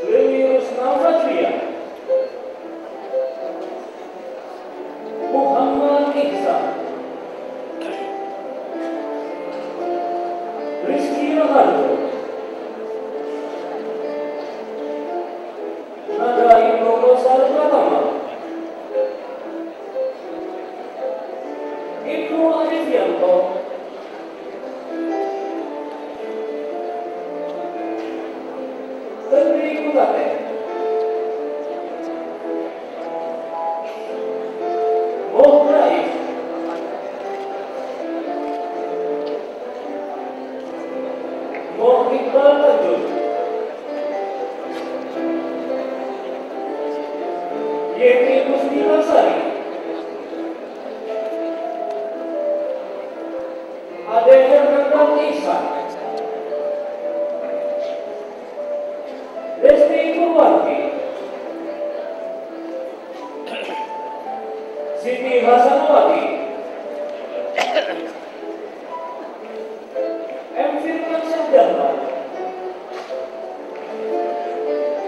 Lilius Navratria, Muhammad Ihsan, Rizky Raharjo, Nadai Proposal Pratama, Ibnu Arifianto, Tendri Kutate, Moh Raif, Moh Iqbal Tanjung, Yeti Muslimasari, Ade Hernandang Ihsan, Lesti Purwanti, Siti Hasanawati, M. Firman Syahjahlan,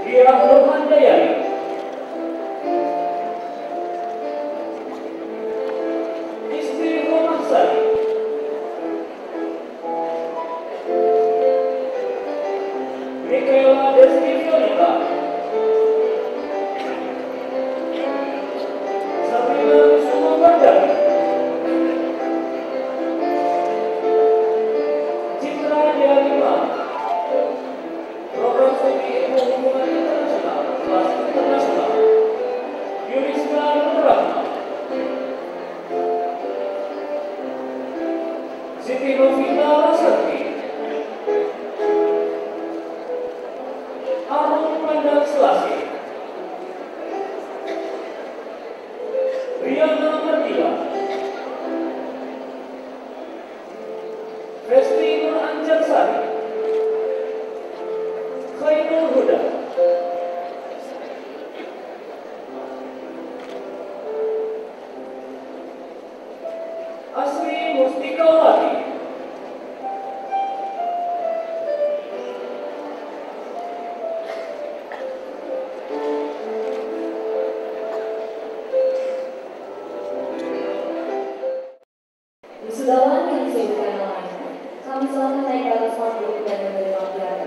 Dia Nurman Jayani, Istri Romah Sari, Mikaela Desti Fionita, Sabrina Kusuma Bardani, Citra Dialima, Program Studi Ilmu Hubungan Internasional, Kelas Internasional, Yuriska Nurrahma, Siti Novita Rasanti, Arum Pandang Selasi, Riana Mardila, Resti Nur Anjarsari, Khairul Huda, Asri Mustikawati, Wisudawan yang disebutkan namanya, kami silakan naik ke atas panggung dan menerima piala.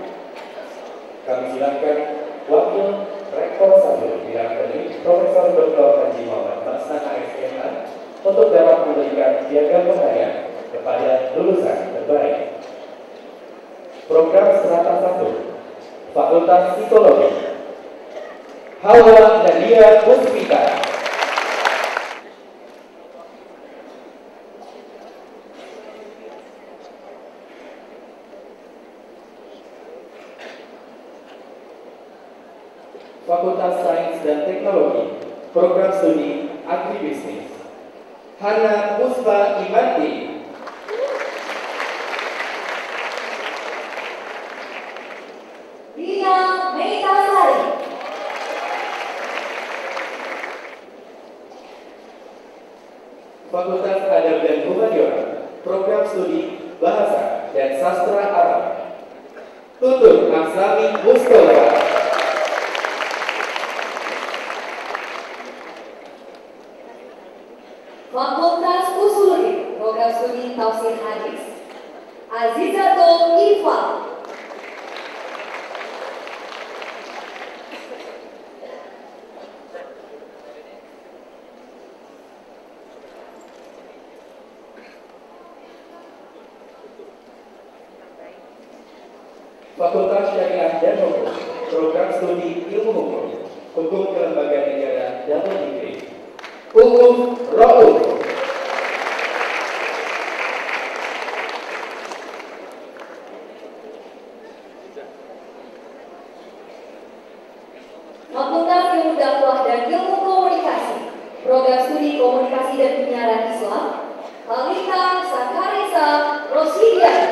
Kami silakan Wakil Rektor 1 Bidang Akademik Profesor Dr. Haji Muhammad Maksana SMA untuk dapat memberikan piagam penghargaan kepada lulusan terbaik. Program Strata 1 Fakultas Psikologi Hawa Nadia Puspita. Fakultas Sains dan Teknologi, Program Studi Agribisnis, Hana Puspa Imanti. Ria Meitasari, Fakultas Adab dan Humaniora, Program Studi Bahasa dan Sastra Arab, Tutur Aslami Mustafa. Fakultas Usuluddin, Program Studi Tafsir Hadis, Azizatul Ifa, Fakultas Syariah dan Hukum, Program Studi Ilmu Hukum, Hukum Kelembagaan Negara Darul Fikri, Umum Raul. Fakultas Ilmu Dakwah dan Ilmu Komunikasi, Program Studi Komunikasi dan Penyiaran Islam, Halita Sakarisa Rosidian.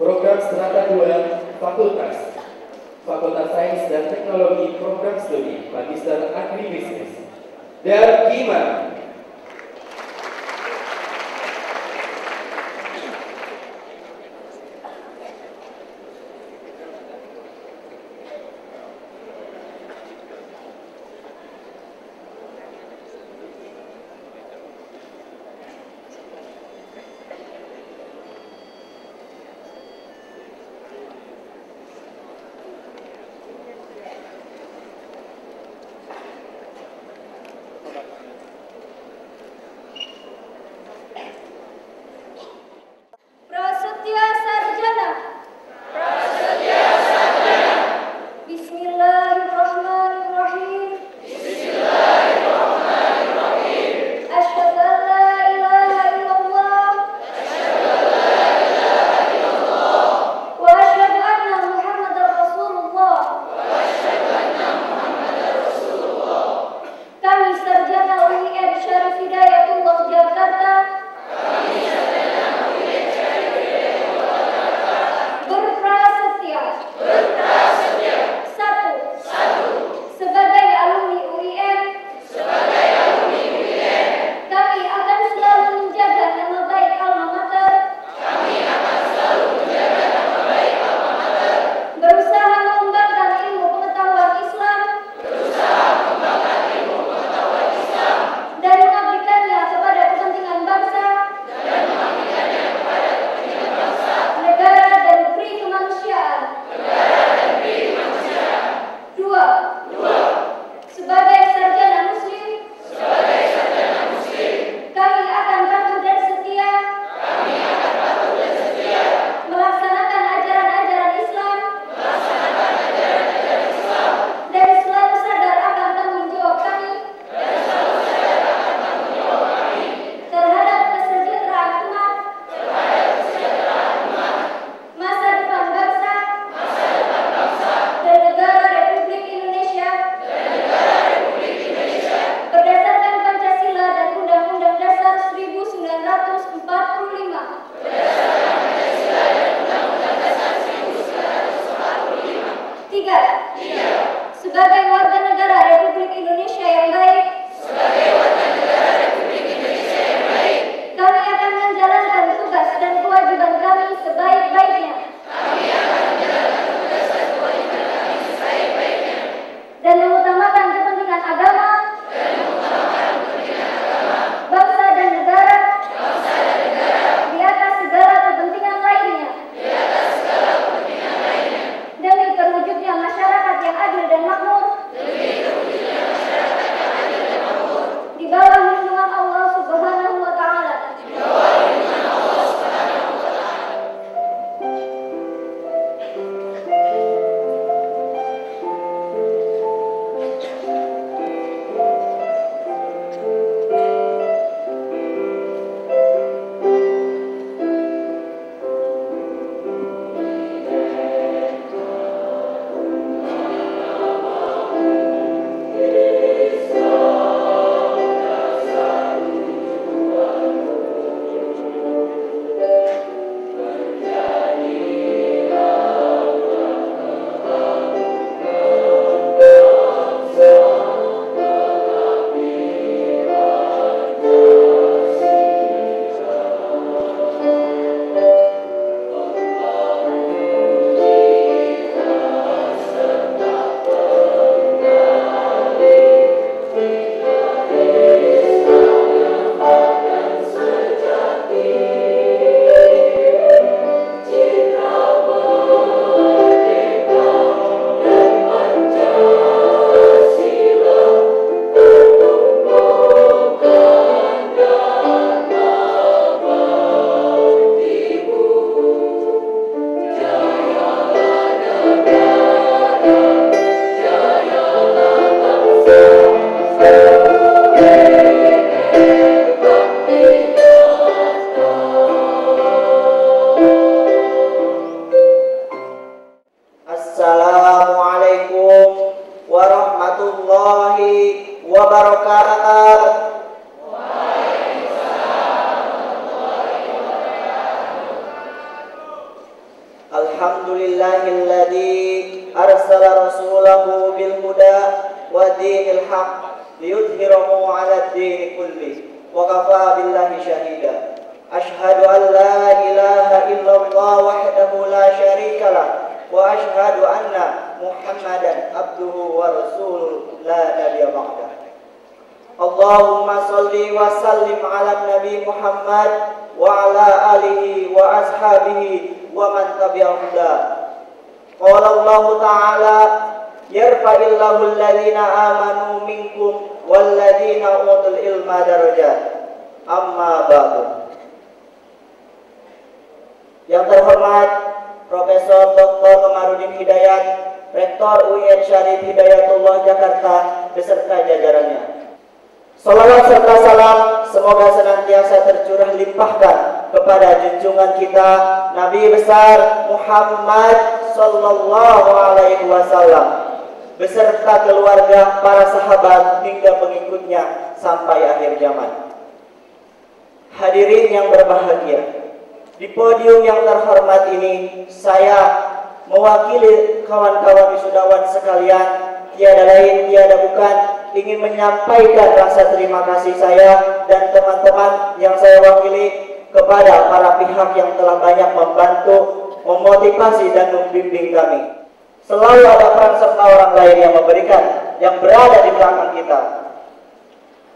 Program Strata 2 Fakultas Sains dan Teknologi, Program Studi Magister Dargiman. Prasetya Sarjana. Bismillahirrahmanirrahim. Asyhadu an la ilaha illallah. Wa asyhadu anna Muhammadar Rasulullah. Kami sarjana UIN Syarif Hidayatullah Jakarta berprasetya. Satu. Sebagai alumni UIN, kami akan selalu menjaga nama baik alma mater. Berusaha mengembangkan ilmu pengetahuan Islam dan mengabdikannya kepada kepentingan bangsa, negara dan negeri kemanusiaan. Dua. Sebagai sarjana muslim, kami akan patuh dan setia melaksanakan ajaran-ajaran Islam dan selalu sadar akan tanggung jawab kami terhadap kesejahteraan umat, masa depan bangsa dan negara Republik Indonesia berdasarkan Pancasila dan Undang-Undang Dasar 1945. Tiga. Sebagai warga negara Republik Indonesia yang baik, kami akan menjalankan tugas dan kewajiban kami sebaik-baiknya dan mengutamakan kepentingan agama, bangsa dan negara di atas segala kepentingan lainnya, demi terwujudnya masyarakat yang adil dan makmur di bawah lindungan Allah Subhanahu wa Ta'ala. Assalamualaikum warahmatullahi wabarakatuh. Alhamdulillahilladzi arsala rasulahu bil huda wa dinil haq liyudhhirahu 'ala ad-din kulli wa kafa billahi shahida. Asyhadu an la ilaha illallah wahdahu la syarika lah wa asyhadu anna Muhammadan abduhu wa rasuluhu la nabiyya ba'dah. Allahumma salli wa sallim ala Nabi Muhammad wa ala alihi wa ashabihi wa man tabi'ahum. Qala Allah Ta'ala yarfa'illahu alladhina amanu minkum walladhina utul ilma darajat. Amma ba'du. Yang terhormat Profesor Dr. Komarudin Hidayat, Rektor UIN Syarif Hidayatullah Jakarta beserta jajarannya. Salawat serta salam semoga senantiasa tercurah limpahkan kepada junjungan kita Nabi besar Muhammad sallallahu alaihi wasallam beserta keluarga, para sahabat hingga pengikutnya sampai akhir zaman. Hadirin yang berbahagia, di podium yang terhormat ini saya mewakili kawan-kawan wisudawan sekalian, tiada lain tiada bukan ingin menyampaikan rasa terima kasih saya dan teman-teman yang saya wakili kepada para pihak yang telah banyak membantu, memotivasi dan membimbing kami. Selalu ada peran serta orang lain yang memberikan, yang berada di belakang kita.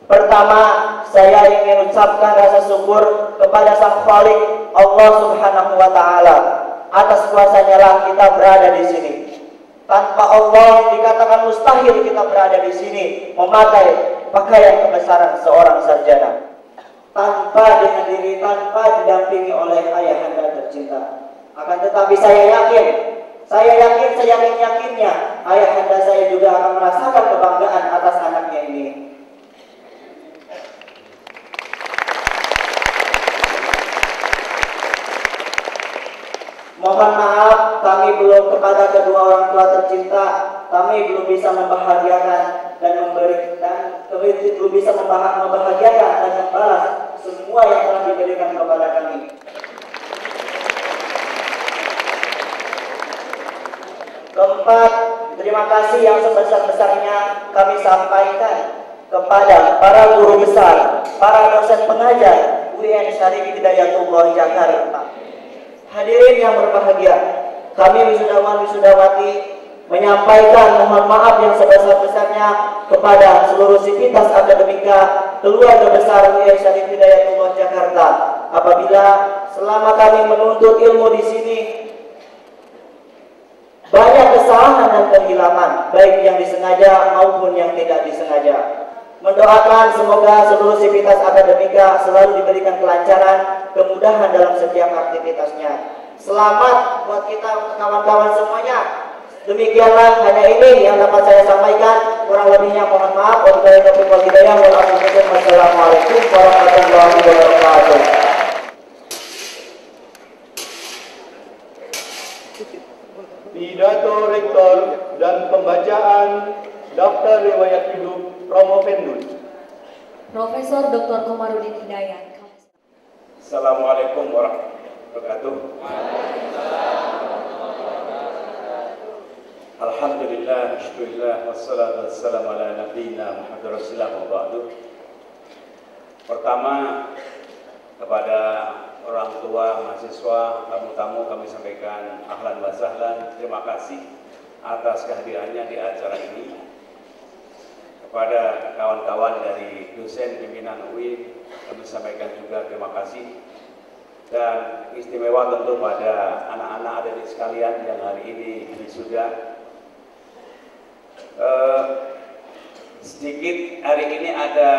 Pertama, saya ingin ucapkan rasa syukur kepada Sang Khalik Allah Subhanahu wa Ta'ala. Atas kuasanya lah kita berada di sini. Tanpa Allah dikatakan mustahil kita berada di sini memakai pakaian kebesaran seorang sarjana. Tanpa dihadiri, tanpa didampingi oleh ayahanda tercinta. Akan tetapi saya yakin seyakin-yakinnya ayahanda saya juga akan merasakan kebanggaan atas anaknya ini. Mohon maaf, kami belum kepada kedua orang tua tercinta, kami belum bisa membahagiakan dan belum bisa membahagiakan dan membalas semua yang telah diberikan kepada kami. Keempat, terima kasih yang sebesar-besarnya kami sampaikan kepada para guru besar, para dosen pengajar UIN Syarif Hidayatullah Jakarta. Hadirin yang berbahagia, kami wisudawan-wisudawati menyampaikan mohon maaf yang sebesar-besarnya kepada seluruh sivitas akademika keluarga besar UIN Syarif Hidayatullah Jakarta apabila selama kami menuntut ilmu di sini banyak kesalahan dan kehilangan, baik yang disengaja maupun yang tidak disengaja. Mendoakan semoga seluruh sivitas akademika selalu diberikan kelancaran, kemudahan dalam setiap aktivitasnya. Selamat buat kita kawan-kawan semuanya. Demikianlah hanya ini yang dapat saya sampaikan. Kurang lebihnya mohon maaf. Wassalamualaikum warahmatullahi wabarakatuh. Pidato Rektor dan pembacaan Daftar Riwayat Hidup Promovendus Profesor Dr. Komarudin Hidayat. Assalamualaikum warahmatullahi wabarakatuh. Alhamdulillah, syukurillah, wassalatu wassalamu ala nabiyina Muhammad Rasulullah wa ba'du. Pertama, kepada orang tua, mahasiswa, tamu-tamu kami sampaikan ahlan wa sahlan, terima kasih atas kehadirannya di acara ini. Kepada kawan-kawan dari dosen pimpinan UIN kami sampaikan juga terima kasih. Dan istimewa tentu pada anak-anak adik sekalian yang hari ini wisuda. Sedikit hari ini ada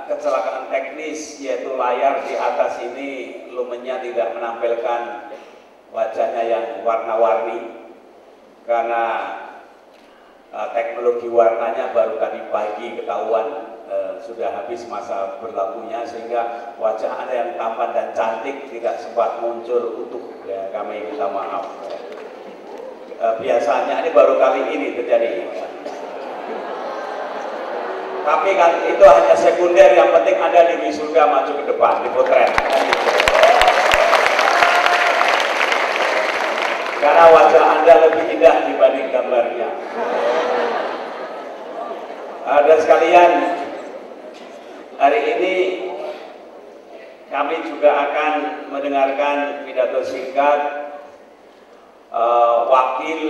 kecelakaan teknis, yaitu layar di atas ini lumenya tidak menampilkan wajahnya yang warna-warni karena teknologi warnanya baru tadi pagi ketahuan sudah habis masa berlakunya, sehingga wajah Anda yang tampan dan cantik tidak sempat muncul utuh. Ya, kami minta maaf. Biasanya ini baru kali ini terjadi. Tapi kan itu hanya sekunder, yang penting Anda di wisuda maju ke depan, dipotret. Karena wajah Anda lebih indah dibanding gambarnya. Ada sekalian, hari ini kami juga akan mendengarkan pidato singkat wakil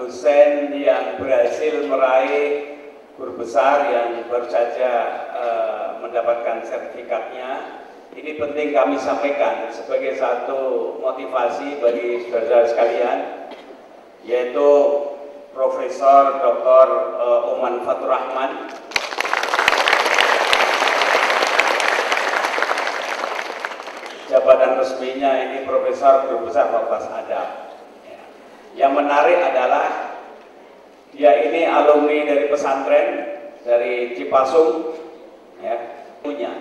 dosen yang berhasil meraih guru besar yang baru saja mendapatkan sertifikatnya. Ini penting kami sampaikan sebagai satu motivasi bagi saudara-saudara sekalian, yaitu Profesor Dr. Oman Fatur Rahman. Jabatan resminya ini Profesor Guru Besar Fakultas Adab. Yang menarik adalah dia ini alumni dari pesantren dari Cipasung, ya, punya.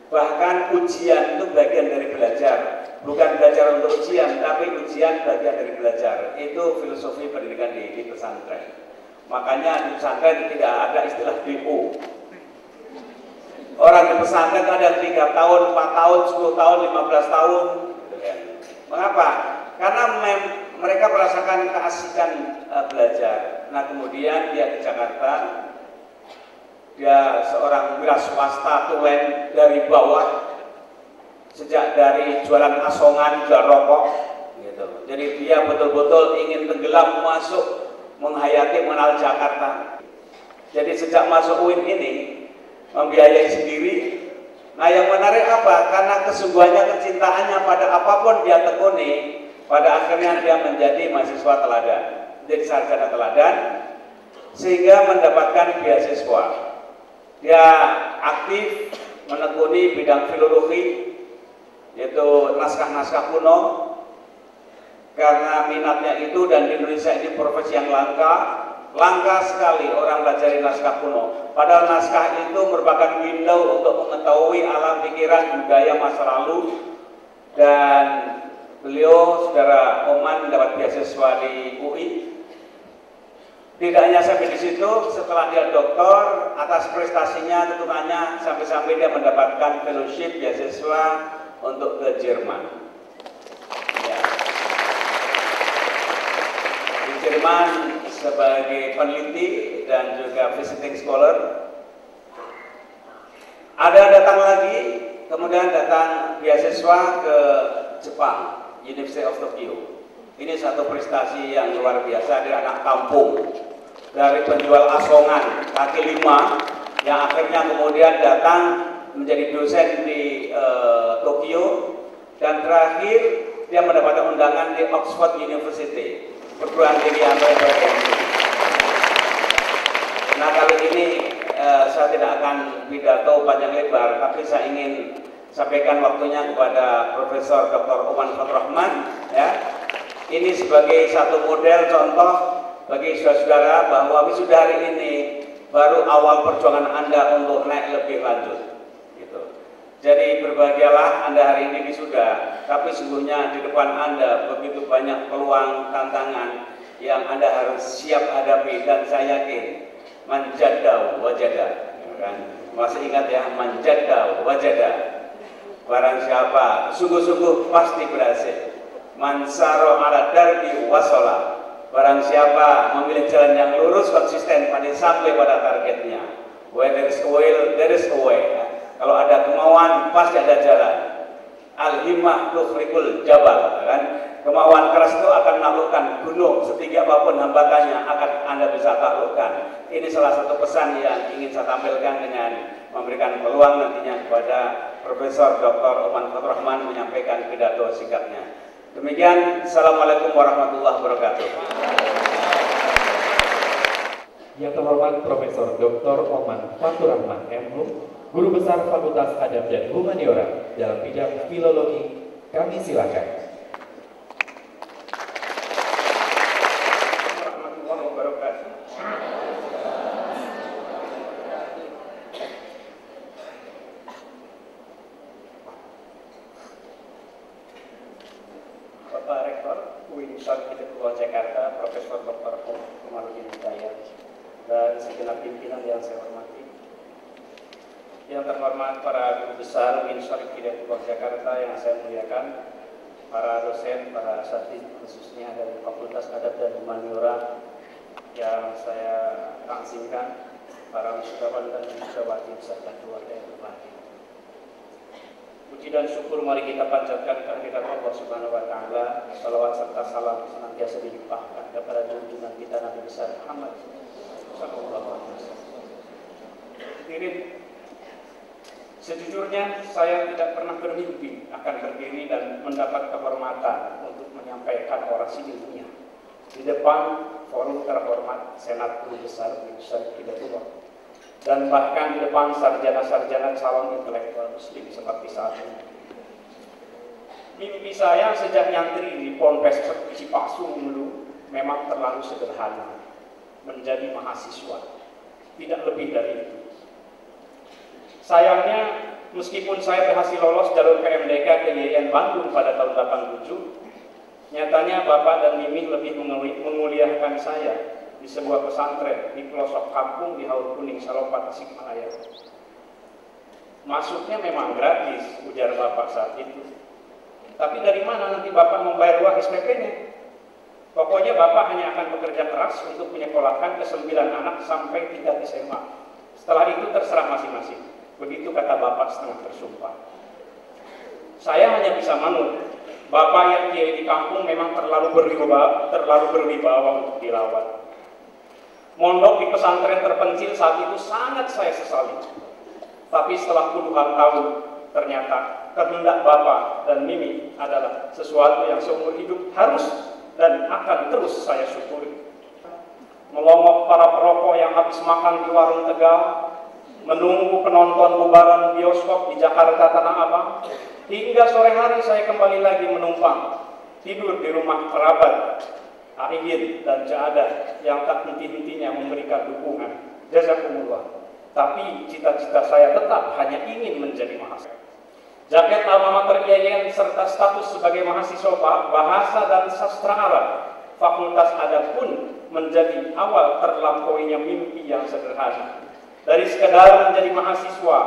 Bahkan ujian itu bagian dari belajar, bukan belajar untuk ujian, tapi ujian bagian dari belajar. Itu filosofi pendidikan di pesantren. Makanya di pesantren tidak ada istilah DO. Orang di pesantren ada 3 tahun, 4 tahun, 10 tahun, 15 tahun. Mengapa? Karena mereka merasakan keasikan belajar. Nah, kemudian dia ke Jakarta. Dia seorang wira swasta tulen dari bawah, sejak dari jualan asongan, jual rokok, gitu. Jadi dia betul-betul ingin tenggelam masuk menghayati mengenal Jakarta. Jadi sejak masuk UIN ini membiayai sendiri. Nah, yang menarik apa? Karena kesungguhannya, kecintaannya pada apapun dia tekuni, pada akhirnya dia menjadi mahasiswa teladan, menjadi sarjana teladan, sehingga mendapatkan beasiswa. Dia aktif menekuni bidang filologi, yaitu naskah-naskah kuno, karena minatnya itu, dan di Indonesia ini profesi yang langka sekali orang belajar naskah kuno. Padahal naskah itu merupakan window untuk mengetahui alam pikiran budaya masa lalu, dan beliau, saudara Oman, mendapat beasiswa di UI. Tidak hanya sampai di situ, setelah dia doktor, atas prestasinya, ketunanya, sampai-sampai dia mendapatkan fellowship beasiswa untuk ke Jerman. Ya. Di Jerman sebagai peneliti dan juga visiting scholar. Ada datang lagi, kemudian datang beasiswa ke Jepang, University of Tokyo. Ini satu prestasi yang luar biasa dari anak kampung, dari penjual asongan kaki 5 yang akhirnya kemudian datang menjadi dosen di Tokyo, dan terakhir dia mendapatkan undangan di Oxford University, perguruan tinggi Amerika. Nah, kali ini saya tidak akan pidato panjang lebar, tapi saya ingin sampaikan waktunya kepada Profesor Dr. Oman Fatur Rahman, ya. Ini sebagai satu model contoh bagi saudara-saudara bahwa wisuda hari ini baru awal perjuangan Anda untuk naik lebih lanjut, gitu. Jadi berbahagialah Anda hari ini wisuda, tapi sungguhnya di depan Anda begitu banyak peluang, tantangan yang Anda harus siap hadapi, dan saya yakin manjadau wajada, kan? Masih ingat ya, manjadau wajada. Barang siapa sungguh-sungguh pasti berhasil. Mansaro ala darbi wasola. Barang siapa memilih jalan yang lurus, konsisten, pada sampai pada targetnya. Where there is a will, there is a way. Kalau ada kemauan, pasti ada jalan. Al-himmah tukhriqul jabal, kan? Kemauan keras itu akan menaklukkan gunung, setinggi apapun hambatannya akan Anda bisa taklukkan. Ini salah satu pesan yang ingin saya tampilkan dengan memberikan peluang nantinya kepada Profesor Dr. Oman Fatur Rahman menyampaikan pidato singkatnya. Demikian, Assalamualaikum warahmatullahi wabarakatuh. Yang terhormat Profesor Dr. Oman Fatur Rahman, M.Hum, Guru Besar Fakultas Adab dan Humaniora dalam bidang filologi, kami silakan. Bapak Rektor UIN Jakarta, Profesor Dr. Komarudin Hidayat, dan segenap pimpinan yang saya hormati. Yang terhormat para guru besar UIN Jakarta yang saya muliakan, para dosen, para asatidz khususnya dari Fakultas Adab dan Humaniora yang saya langsingkan, para wisudawan dan wisudawati serta keluarga yang berbahagia. Puji dan syukur mari kita panjatkan kehadirat Allah Subhanahu wa taala. Salawat serta salam senantiasa dilimpahkan kepada junjungan kita Nabi besar Muhammad sallallahu alaihi wasallam. Hadirin, sejujurnya saya tidak pernah bermimpi akan berdiri dan mendapat kehormatan untuk menyampaikan orasi ilmiah di depan forum terhormat Senat Guru Besar Syarif Hidayatullah, dan bahkan di depan sarjana-sarjana calon intelektual muslim seperti saat ini. Mimpi saya sejak nyantri di Ponpes Cipasung dulu memang terlalu sederhana, menjadi mahasiswa, tidak lebih dari itu. Sayangnya, meskipun saya berhasil lolos jalur PMDK ke YIN Bandung pada tahun 87, nyatanya Bapak dan Mimi lebih menguliahkan saya di sebuah pesantren di pelosok kampung di Haur Kuning, Salopa, Tasikmalaya. Masuknya memang gratis, ujar Bapak saat itu. Tapi dari mana nanti Bapak membayar uang SPP-nya? Pokoknya Bapak hanya akan bekerja keras untuk menyekolahkan ke 9 anak sampai tingkat SMA. Setelah itu terserah masing-masing. Begitu kata Bapak setengah tersumpah. Saya hanya bisa manut. Bapak yang kiai di kampung memang terlalu berwibawa untuk dilawan. Mondok di pesantren terpencil saat itu sangat saya sesali. Tapi setelah puluhan tahun, ternyata kehendak Bapak dan Mimi adalah sesuatu yang seumur hidup harus dan akan terus saya syukuri. Melongok para perokok yang habis makan di warung Tegal, menunggu penonton bubaran bioskop di Jakarta Tanah Abang, hingga sore hari saya kembali lagi menumpang, tidur di rumah kerabat, Aingin dan Jaada yang tak henti-hentinya memberikan dukungan. Jazakumullah. Tapi cita-cita saya tetap hanya ingin menjadi mahasiswa. Jaket alma mater IAIN serta status sebagai mahasiswa bahasa dan sastra Arab Fakultas Adab pun menjadi awal terlampauinya mimpi yang sederhana. Dari sekedar menjadi mahasiswa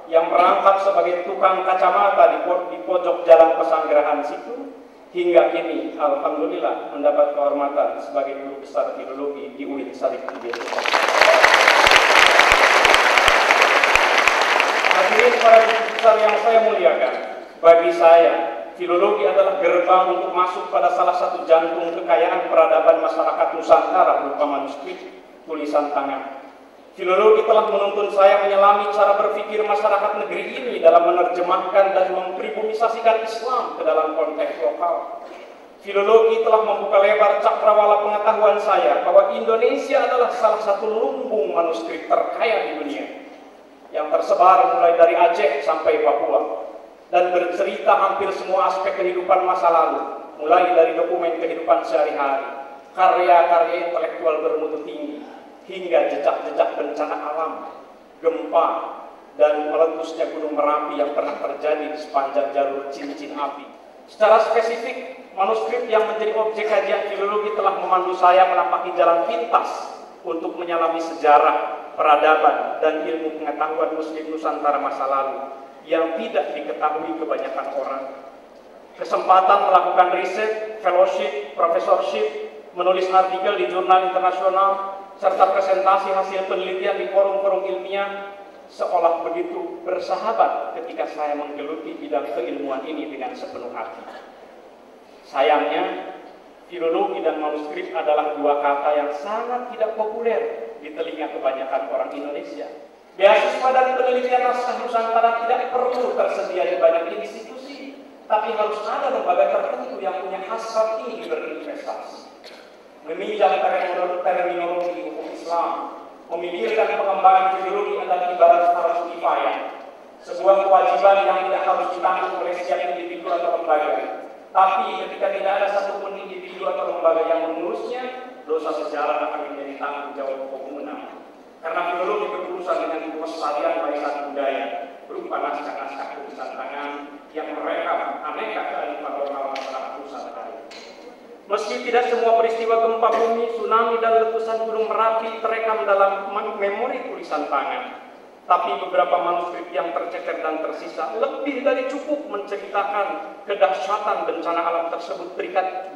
yang merangkap sebagai tukang kacamata di pojok jalan Pesanggerahan situ, hingga kini alhamdulillah mendapat kehormatan sebagai guru besar filologi di UIN Syarif Hidayatullah. Hadirin para guru besar yang saya muliakan, bagi saya filologi adalah gerbang untuk masuk pada salah satu jantung kekayaan peradaban masyarakat Nusantara berupa manuskrip tulisan tangan. Filologi telah menuntun saya menyelami cara berpikir masyarakat negeri ini dalam menerjemahkan dan mempribumisasikan Islam ke dalam konteks lokal. Filologi telah membuka lebar cakrawala pengetahuan saya bahwa Indonesia adalah salah satu lumbung manuskrip terkaya di dunia, yang tersebar mulai dari Aceh sampai Papua, dan bercerita hampir semua aspek kehidupan masa lalu, mulai dari dokumen kehidupan sehari-hari, karya-karya intelektual bermutu tinggi, hingga jejak-jejak bencana alam, gempa, dan meletusnya Gunung Merapi yang pernah terjadi di sepanjang jalur cincin api. Secara spesifik, manuskrip yang menjadi objek kajian filologi telah memandu saya menampaki jalan pintas untuk menyelami sejarah, peradaban, dan ilmu pengetahuan Muslim Nusantara masa lalu yang tidak diketahui kebanyakan orang. Kesempatan melakukan riset, fellowship, professorship, menulis artikel di jurnal internasional, serta presentasi hasil penelitian di forum-forum ilmiah seolah begitu bersahabat ketika saya menggeluti bidang keilmuan ini dengan sepenuh hati. Sayangnya, filologi dan manuskrip adalah dua kata yang sangat tidak populer di telinga kebanyakan orang Indonesia. Beasiswa dan penelitian naskah Nusantara tidak perlu tersedia di banyak institusi, tapi harus ada lembaga tertentu yang punya hasrat tinggi berinvestasi, meminjam terminologi hukum Islam, memikirkan pengembangan filologi adalah ibarat harus kifayah, sebuah kewajiban yang tidak harus ditanggung oleh setiap individu atau lembaga. Tapi ketika tidak ada satupun individu atau lembaga yang mengurusnya, dosa sejarah akan menjadi tanggung jawab komunal. Karena filologi berurusan dengan kelestarian warisan budaya, berupa naskah-naskah tulisan tangan yang merekam aneka kearifan lokal masyarakat Nusantara. Meski tidak semua peristiwa gempa bumi, tsunami, dan letusan Gunung Merapi terekam dalam memori tulisan tangan, tapi beberapa manuskrip yang tercecer dan tersisa lebih dari cukup menceritakan kedahsyatan bencana alam tersebut.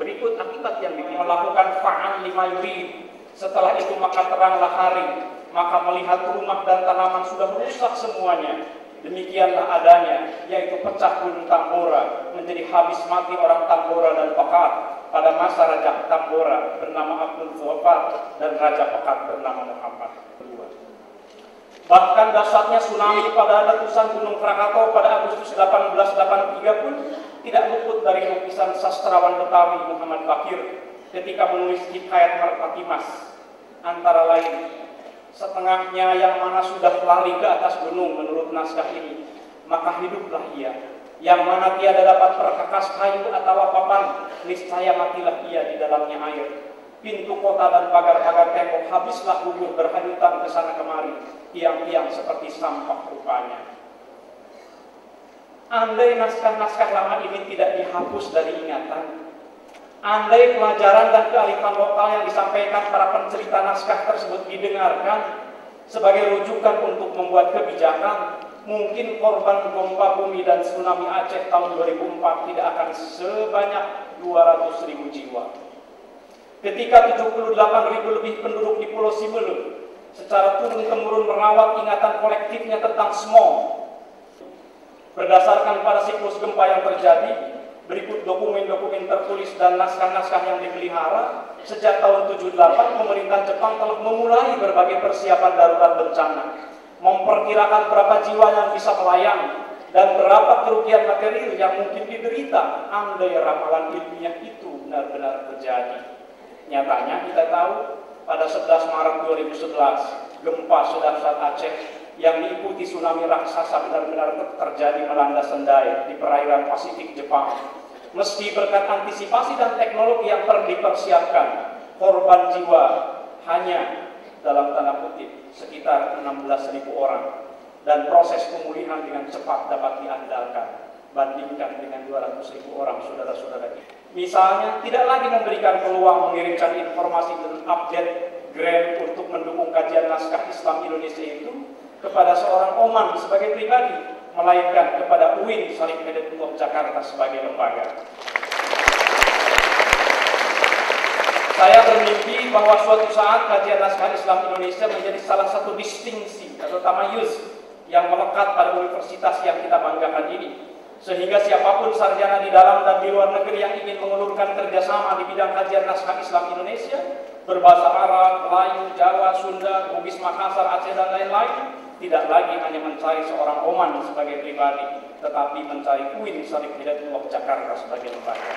Berikut akibat yang melakukan fa'al lima yurid. Setelah itu maka teranglah hari maka melihat rumah dan tanaman sudah rusak semuanya. Demikianlah adanya, yaitu pecah gunung Tambora, menjadi habis mati orang Tambora dan Pekat pada masa Raja Tambora bernama Abdul Zofar dan Raja Pekat bernama Muhammad II. Bahkan dahsyatnya tsunami pada letusan Gunung Krakatau pada Agustus 1883 pun tidak luput dari lukisan sastrawan Betawi Muhammad Bakir ketika menulis hikayat Merpati Mas. Antara lain, setengahnya yang mana sudah lari ke atas gunung menurut naskah ini, maka hiduplah ia. Yang mana tiada dapat perkakas kayu atau papan, niscaya matilah ia di dalamnya air. Pintu kota dan pagar-pagar tembok habislah gugur berhanyutan ke sana kemari, tiang-tiang seperti sampah rupanya. Andai naskah-naskah lama ini tidak dihapus dari ingatan, andai pelajaran dan kearifan lokal yang disampaikan para pencerita naskah tersebut didengarkan sebagai rujukan untuk membuat kebijakan, mungkin korban gempa bumi dan tsunami Aceh tahun 2004 tidak akan sebanyak 200.000 jiwa. Ketika 78.000 lebih penduduk di Pulau Simeuleuh secara turun-temurun merawat ingatan kolektifnya tentang smog, berdasarkan pada siklus gempa yang terjadi, berikut dokumen-dokumen tertulis dan naskah-naskah yang dipelihara. Sejak tahun 78, pemerintah Jepang telah memulai berbagai persiapan darurat bencana, memperkirakan berapa jiwa yang bisa melayang dan berapa kerugian material yang mungkin diderita andai ramalan ilmiah itu benar-benar terjadi. Nyatanya kita tahu pada 11 Maret 2011, gempa sedahsyat Aceh yang diikuti tsunami raksasa benar-benar terjadi melanda Sendai di perairan Pasifik Jepang. Meski berkat antisipasi dan teknologi yang dipersiapkan, korban jiwa hanya dalam tanda kutip sekitar 16.000 orang dan proses pemulihan dengan cepat dapat diandalkan. Bandingkan dengan 200.000 orang saudara-saudara kita. Misalnya, tidak lagi memberikan peluang mengirimkan informasi dan update grant untuk mendukung kajian naskah Islam Indonesia itu kepada seorang Oman sebagai pribadi, melainkan kepada UIN Syarif Hidayatullah Jakarta sebagai lembaga. Saya bermimpi bahwa suatu saat kajian naskah Islam Indonesia menjadi salah satu distingsi atau tamayuz yang melekat pada universitas yang kita banggakan ini, sehingga siapapun sarjana di dalam dan di luar negeri yang ingin mengulurkan kerjasama di bidang kajian naskah Islam Indonesia berbahasa Arab, Melayu, Jawa, Sunda, Bugis, Makassar, Aceh, dan lain-lain, tidak lagi hanya mencari seorang Oman sebagai pribadi, tetapi mencari UIN Syarif Hidayatullah Jakarta sebagai lembaga.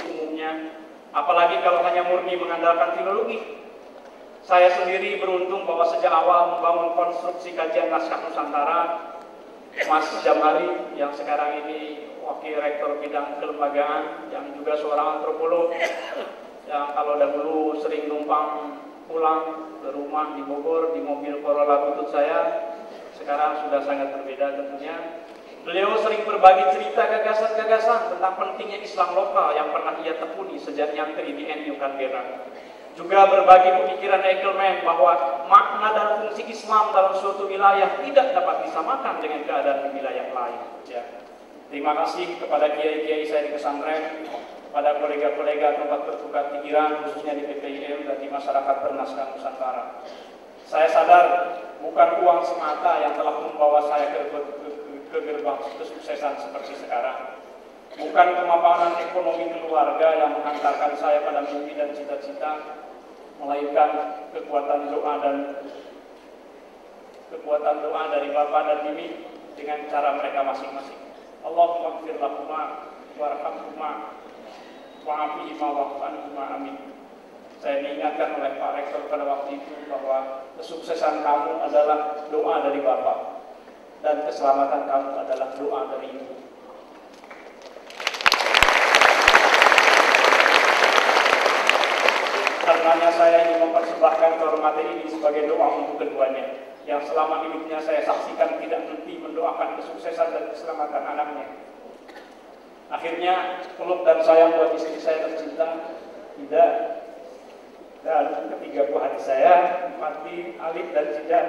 Umumnya, apalagi kalau hanya murni mengandalkan filologi. Saya sendiri beruntung bahwa sejak awal membangun konstruksi kajian naskah Nusantara, Mas Jamali yang sekarang ini Wakil Rektor Bidang Kelembagaan, yang juga seorang antropolog, yang kalau dahulu sering numpang pulang ke rumah di Bogor di mobil Corolla butut saya, sekarang sudah sangat berbeda tentunya. Beliau sering berbagi cerita gagasan-gagasan tentang pentingnya Islam lokal yang pernah ia tekuni sejak nyantri di NU Canberra. Juga berbagi pemikiran Ekelman bahwa makna dan fungsi Islam dalam suatu wilayah tidak dapat disamakan dengan keadaan di wilayah lain. Ya. Terima kasih kepada kiai-kiai saya di pesantren, pada kolega-kolega tempat bertukar pikiran, khususnya di PPIM dan di masyarakat bernaskah Nusantara. Saya sadar bukan uang semata yang telah membawa saya ke gerbang kesuksesan seperti sekarang. Bukan kemapanan ekonomi keluarga yang menghantarkan saya pada mimpi dan cita-cita, melainkan kekuatan doa dari Bapak dan Bibi dengan cara mereka masing-masing. Allahumma ighfir lahuma warhamhuma wa'afihima wa'fu anhuma amin. Saya diingatkan oleh Pak Rektor pada waktu itu bahwa kesuksesan kamu adalah doa dari Bapak dan keselamatan kamu adalah doa dari Ibu. Karenanya saya ingin mempersembahkan kehormatan ini sebagai doa untuk keduanya, yang selama hidupnya saya saksikan tidak henti mendoakan kesuksesan dan keselamatan anaknya. Akhirnya peluk dan sayang buat istri saya tercinta, Ida, dan ketiga buah hati saya, Fatih, Alif, dan Zidan.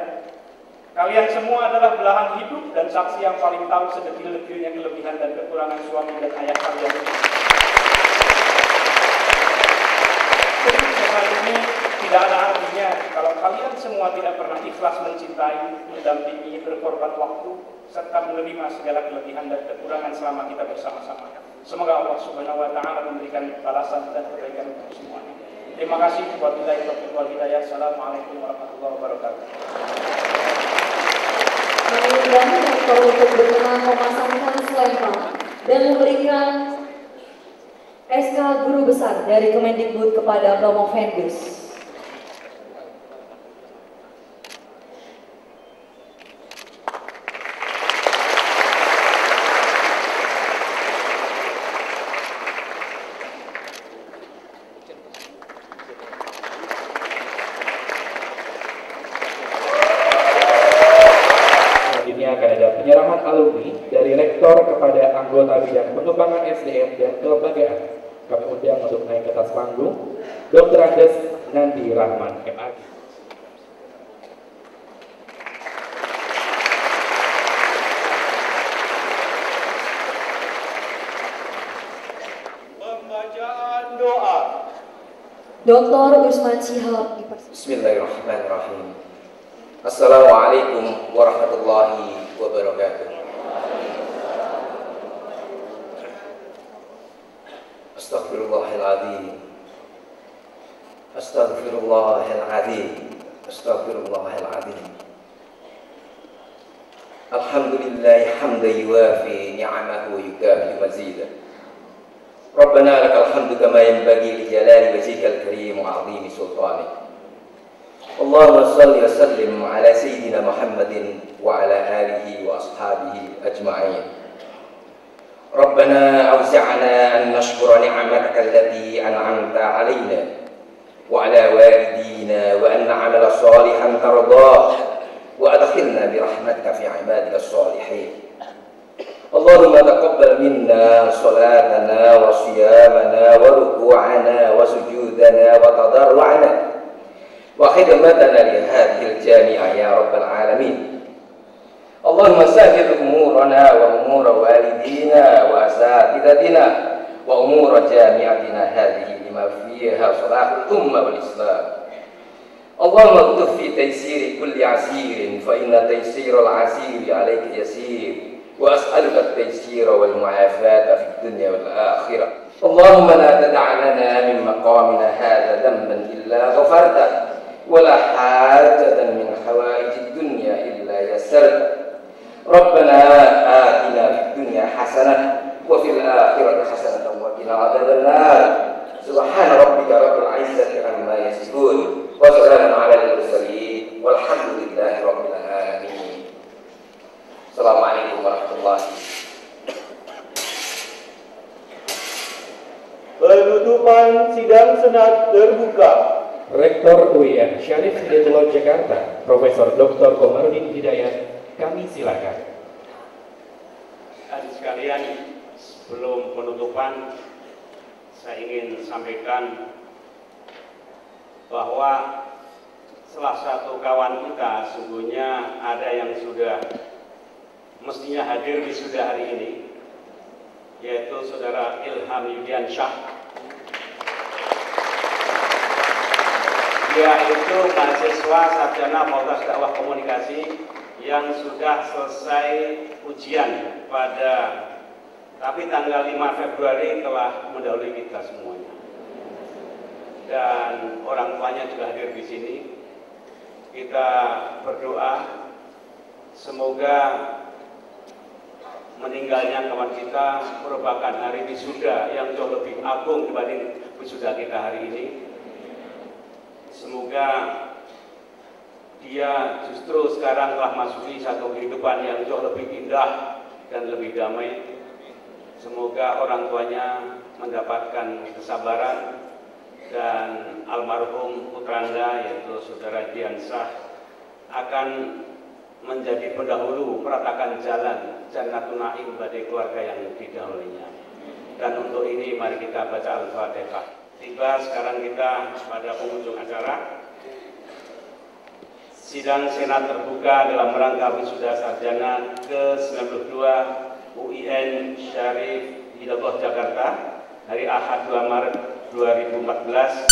Kalian semua adalah belahan hidup dan saksi yang paling tahu sedetil-detilnya kelebihan dan kekurangan suami dan ayah kalian. Kesuksesan ini tidak ada artinya kalau kalian semua tidak pernah ikhlas mencintai, mendampingi, berkorban waktu, serta menerima segala kelebihan dan kekurangan selama kita bersama-sama. Semoga Allah Subhanahu wa Ta'ala memberikan balasan dan kebaikan untuk semuanya. Terima kasih. Wabillahi taufiq wal hidayah. Assalamualaikum warahmatullahi wabarakatuh. Kami undang rektor untuk berkenan memasangkan selempang dan memberikan SK Guru Besar dari Kemendikbud kepada Promovendus. Akan ada penyerahan alumni dari rektor kepada anggota bidang pengembangan SDM dan kelembagaan. Kami undang untuk naik ke atas panggung Dr. Andes Nandi Rahman MAG. Pembacaan doa. Dr. Usman Shihab. Bismillahirrahmanirrahim. Assalamualaikum warahmatullahi wabarakatuh. Astaghfirullahaladzim. Astaghfirullahaladzim. Astaghfirullahaladzim. Alhamdulillahi hamdan yuwafi ni'amahu yukafi mazidah. Rabbana lakal hamdu kama yanbaghi li jalali wajhikal karim wa 'azimi sultanik. Allahumma salli wa sallim ala sayyidina Muhammadin wa ala alihi wa ashabihi ajma'in. Rabbana awzi'na an nashkura ni'mataka allati an'amta 'alaina wa ala walidina wa an na'mala salihan tardah wa adkhilna bi rahmatika fi 'ibadika as-salihin. Allahumma taqabbal minna salatana wa siyamana wa ruku'ana wa sujudana wa tadarru'ana wa khidmatana li hadhil jami'ah ya rabbal alamin. Allahumma sahhil umurana wa umura walidina wa asatidatina wa umura jami'atina hadhihi lima fiha salahul umma wal islam. Allahumma ktuf fi taysiri kulli asirin fa inna taysiral asiri alayka yasir wa as'aluka at-taysira wal mu'afata fid dunya wal akhirah. Allahumma la tada' lana min maqamina hadha dhanban illa ghafarta ولا حاجة من حوائج الدنيا إلا يسرت. ربنا آتنا في الدنيا حسنة وفي الآخرة حسنة وقنا عذاب النار. سبحان ربك رب العزة عما يصفون وسلام على المرسلين والحمد لله رب العالمين. السلام عليكم ورحمة الله. Penutupan sidang senat terbuka. Rektor UIN Syarif Hidayatullah Jakarta, Profesor Dr. Komarudin Hidayat, kami silakan. Adik sekalian, sebelum penutupan, saya ingin sampaikan bahwa salah satu kawan kita sungguhnya ada yang sudah mestinya hadir di sudah hari ini, yaitu Saudara Ilham Yudiansyah. Dia itu mahasiswa sarjana Fakultas Dakwah Komunikasi yang sudah selesai ujian tapi tanggal 5 Februari telah mendahului kita semuanya. Dan orang tuanya juga hadir di sini. Kita berdoa semoga meninggalnya kawan kita merupakan hari wisuda yang jauh lebih agung dibanding wisuda kita hari ini. Semoga dia justru sekarang telah masuki satu kehidupan yang jauh lebih indah dan lebih damai. Semoga orang tuanya mendapatkan kesabaran dan almarhum putranda yaitu Saudara Diansyah akan menjadi pendahulu meratakan jalan Jannatul Naim bagi keluarga yang didahulunya. Dan untuk ini mari kita baca Al-Fatihah. Tiba sekarang kita pada penghujung acara sidang senat terbuka dalam rangka wisuda sarjana ke-92 UIN Syarif Hidayatullah Jakarta hari Ahad 2 Maret 2014.